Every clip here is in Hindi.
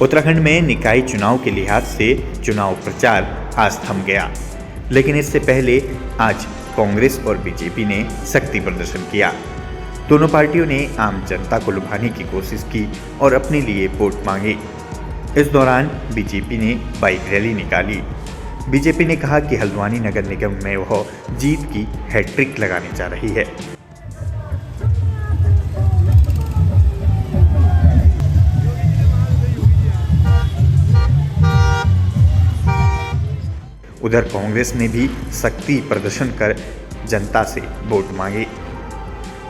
उत्तराखंड में निकाय चुनाव के लिहाज से चुनाव प्रचार आज थम गया, लेकिन इससे पहले आज कांग्रेस और बीजेपी ने शक्ति प्रदर्शन किया। दोनों पार्टियों ने आम जनता को लुभाने की कोशिश की और अपने लिए वोट मांगे। इस दौरान बीजेपी ने बाइक रैली निकाली। बीजेपी ने कहा कि हल्द्वानी नगर निगम में वह जीत की हैट्रिक लगाने जा रही है। उधर कांग्रेस ने भी शक्ति प्रदर्शन कर जनता से वोट मांगे।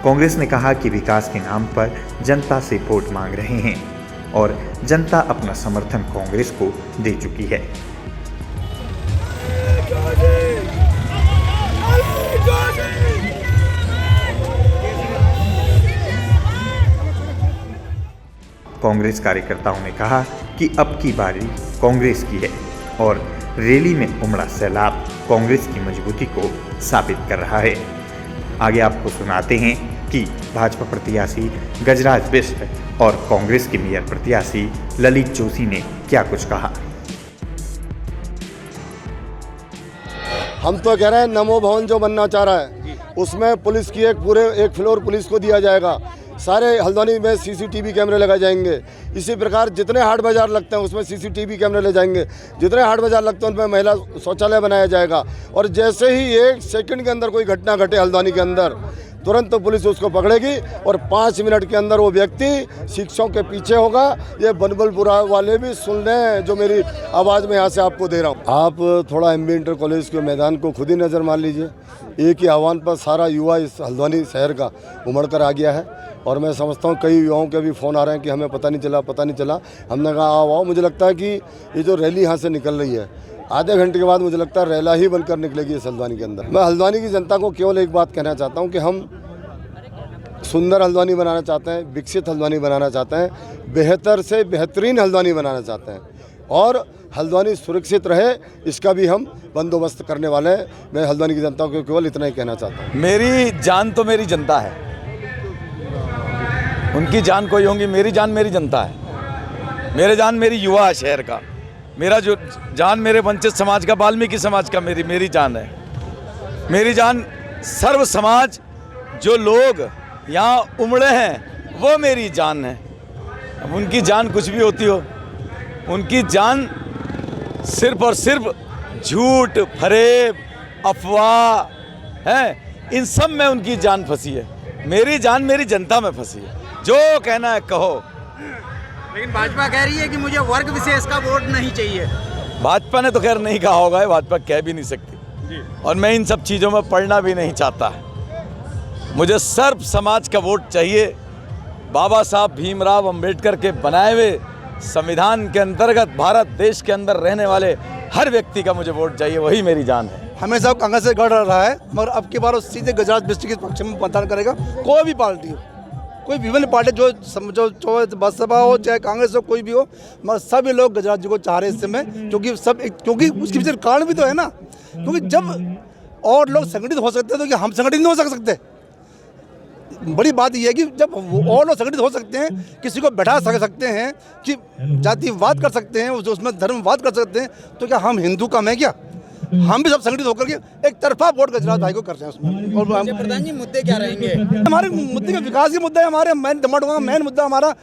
कांग्रेस ने कहा कि विकास के नाम पर जनता से वोट मांग रहे हैं और जनता अपना समर्थन कांग्रेस को दे चुकी है। कांग्रेस कार्यकर्ताओं ने कहा कि अब की बारी कांग्रेस की है और रैली में उमड़ा सैलाब कांग्रेस की मजबूती को साबित कर रहा है। आगे आपको सुनाते हैं कि भाजपा प्रत्याशी गजराज बिष्ट और कांग्रेस के मेयर प्रत्याशी ललित जोशी ने क्या कुछ कहा। हम तो कह रहे हैं नमो भवन जो बनना चाह रहा है उसमें पुलिस की एक फ्लोर पुलिस को दिया जाएगा। सारे हल्द्वानी में सीसीटीवी कैमरे लगाए जाएंगे। इसी प्रकार जितने हाट बाजार लगते हैं उसमें सीसीटीवी कैमरे ले जाएंगे। जितने हाट बाजार लगते हैं उनमें महिला शौचालय बनाया जाएगा। और जैसे ही 1 सेकंड के अंदर कोई घटना घटे हल्द्वानी के अंदर, तुरंत तो पुलिस उसको पकड़ेगी और 5 मिनट के अंदर वो व्यक्ति शिक्षकों के पीछे होगा। ये बनबलपुरा वाले भी सुन रहे हैं जो मेरी आवाज़ में यहाँ से आपको दे रहा हूँ। आप थोड़ा एमबी इंटर कॉलेज के मैदान को खुद ही नज़र मार लीजिए। एक ही आह्वान पर सारा युवा इस हल्द्वानी शहर का उमड़ कर आ गया है। और मैं समझता हूँ कई युवाओं के भी फ़ोन आ रहे हैं कि हमें पता नहीं चला। हमने कहा आओ। मुझे लगता है कि ये जो रैली यहाँ से निकल रही है आधे घंटे के बाद मुझे लगता है रैला ही बनकर निकलेगी इस हल्द्वानी के अंदर। मैं हल्द्वानी की जनता को केवल एक बात कहना चाहता हूँ कि हम सुंदर हल्द्वानी बनाना चाहते हैं, विकसित हल्द्वानी बनाना चाहते हैं, बेहतर से बेहतरीन हल्द्वानी बनाना चाहते हैं और हल्द्वानी सुरक्षित रहे इसका भी हम बंदोबस्त करने वाले हैं। मैं हल्द्वानी की जनता को केवल इतना ही कहना चाहता हूँ। मेरी जान तो मेरी जनता है, उनकी जान कोई होंगी, मेरी जान मेरी जनता है। मेरे जान मेरी युवा है शहर का, मेरा जो जान मेरे वंचित समाज का, वाल्मीकि समाज का मेरी जान है। मेरी जान सर्व समाज जो लोग यहाँ उमड़े हैं वो मेरी जान है। अब उनकी जान कुछ भी होती हो, उनकी जान सिर्फ और सिर्फ झूठ, फरेब, अफवाह है, इन सब में उनकी जान फंसी है। मेरी जान मेरी जनता में फंसी है। जो कहना है कहो। लेकिन भाजपा कह रही है कि मुझे वर्ग विशेष का वोट नहीं चाहिए। भाजपा ने तो खैर नहीं कहा होगा, भाजपा कह भी नहीं सकती और मैं इन सब चीज़ों में पढ़ना भी नहीं चाहता। मुझे सर्व समाज का वोट चाहिए। बाबा साहब भीमराव अंबेडकर के बनाए हुए संविधान के अंतर्गत भारत देश के अंदर रहने वाले हर व्यक्ति का मुझे वोट चाहिए, वही मेरी जान है। हमेशा कांग्रेस से गढ़ रहा है मगर अब की बार सीधे गजराज बिष्ट के पक्ष में मतदान करेगा। कोई भी पार्टी हो, कोई विभिन्न पार्टी जो बसपा हो चाहे कांग्रेस हो, कोई भी हो, मगर सभी लोग गजराज जी को चाह रहे हैं इस समय। क्योंकि उसके पीछे कारण भी तो है ना, क्योंकि जब और लोग संगठित हो सकते हैं तो क्या हम संगठित नहीं हो सकते? बड़ी बात यह है कि जब और लोग संगठित हो सकते हैं, किसी को बैठा सकते हैं कि जातिवाद कर सकते हैं, उसमें धर्मवाद कर सकते हैं, तो क्या हम हिंदू कम है क्या? हम भी सब संगठित होकर के एक तरफा वोट गजराज भाई को कर रहे हैं उसमें। और प्रधान जी मुद्दे क्या रहेंगे? हमारे मुद्दे का विकास के मुद्दा है। हमारे मेन मुद्दा हमारा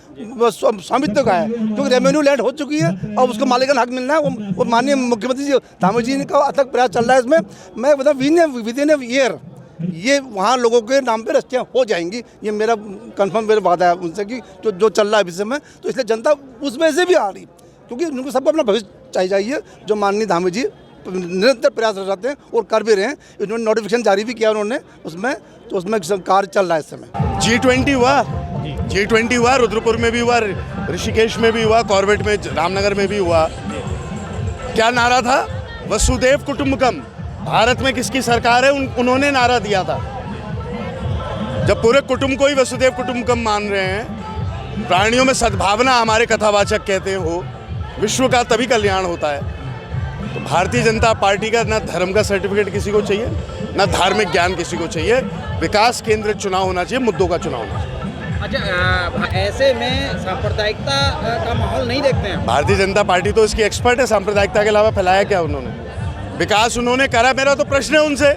स्वामित्व का है, क्योंकि रेवेन्यू लैंड हो चुकी है और उसको मालिकाना हक मिलना है। वो माननीय मुख्यमंत्री जी दामोदर जी का अथक प्रयास चल रहा है इसमें। मैं बता विद इन ईयर ये वहाँ लोगों के नाम पे रस्तियाँ हो जाएंगी। ये मेरा कंफर्म मेरा वादा है उनसे कि जो चल रहा है विषय में, तो इसलिए जनता उसमें से भी आ रही, क्योंकि उनको सबको अपना भविष्य चाहिए जो माननीय दामोदर जी निरंतर प्रयास रहते हैं और कर भी रहे हैं। इन्होंने नोटिफिकेशन जारी भी किया उन्होंने उसमें, तो उसमें कार्य चल रहा है इस समय। G20 हुआ, रुद्रपुर में भी हुआ, ऋषिकेश में भी हुआ, कॉर्बेट में, रामनगर में भी हुआ। क्या नारा था? वसुदेव कुटुंबकम। भारत में किसकी सरकार है? उन्होंने नारा दिया था। जब पूरे कुटुंब को ही वसुदेव कुटुंबकम मान रहे हैं, प्राणियों में सद्भावना हमारे कथावाचक कहते हो, विश्व का तभी कल्याण होता है। तो भारतीय जनता पार्टी का ना धर्म का सर्टिफिकेट किसी को चाहिए, ना धार्मिक ज्ञान किसी को चाहिए। विकास केंद्रित चुनाव होना चाहिए, मुद्दों का चुनाव होना चाहिए। अच्छा, ऐसे में सांप्रदायिकता का माहौल नहीं देखते हैं? भारतीय जनता पार्टी तो इसकी एक्सपर्ट है, सांप्रदायिकता के अलावा फैलाया क्या उन्होंने? विकास उन्होंने करा, मेरा तो प्रश्न है उनसे।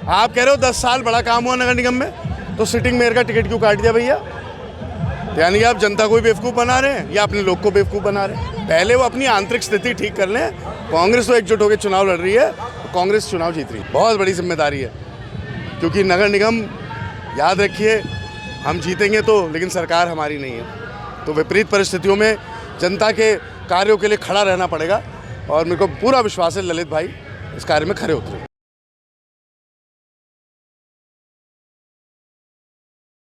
आप कह रहे हो 10 साल बड़ा काम हुआ नगर निगम में, तो सिटिंग मेयर का टिकट क्यों काट दिया भैया? तो यानी कि आप जनता को भी बेवकूफ़ बना रहे हैं या अपने लोग को बेवकूफ़ बना रहे हैं। पहले वो अपनी आंतरिक स्थिति ठीक कर लें। कांग्रेस तो एकजुट होकर चुनाव लड़ रही है, तो कांग्रेस चुनाव जीत रही है। बहुत बड़ी जिम्मेदारी है, क्योंकि नगर निगम, याद रखिए, हम जीतेंगे तो, लेकिन सरकार हमारी नहीं है। तो विपरीत परिस्थितियों में जनता के कार्यों के लिए खड़ा रहना पड़ेगा, और मेरे को पूरा विश्वास है ललित भाई इस कार्य में खरे उतरे।